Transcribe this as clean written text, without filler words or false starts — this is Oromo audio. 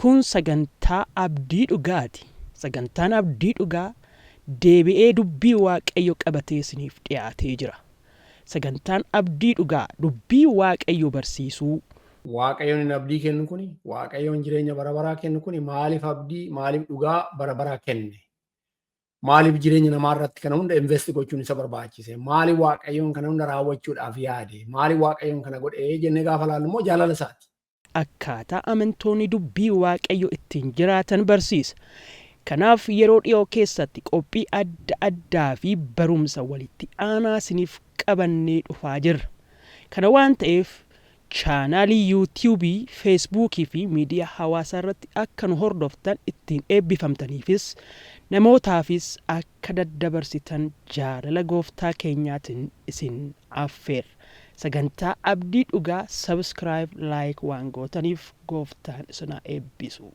kun sagantaa abdii dhugaati. Sagantaan abdii dhugaa deebi'ee dubbii waaqayyo qabatee isiniif dhiyaatee jira. Sagantaan abdii dhugaa dubbii waaqayyo barsiisuu. Waaqayyoon abdii kennu kuni, waaqayyoon jireenya bara baraa kennu kuni maaliif abdii, maaliif dhugaa bara baraa kenne? Maaliif jireenya namaa irratti kana hunda invest gochuun isa barbaachise? Maaliif waaqayyoon kana hunda raawwachuudhaaf yaade? Maaliif waaqayyoon kana godhee jennee gaafa laallu immoo jaalala isaati. Akkaataa amantoonni dubbii waaqayyo ittiin jiraatan barsiisa. Kanaaf yeroo dhiyoo keessatti qophii adda addaa fi barumsa walitti aanaa isiniif qabannee dhufaa jirra. Kana waan ta'eef chaanaalii YouTube, Facebook fi miidiyaa hawaasaa irratti akka nu hordoftan ittiin eebbifamtaniifis namootaafis akka daddabarsitan jaalala gooftaa keenyaatiin isin affeerra. Sagantaa abdii dhugaa subscribe, like waan gootaniif gooftaan isin haa eebbisu.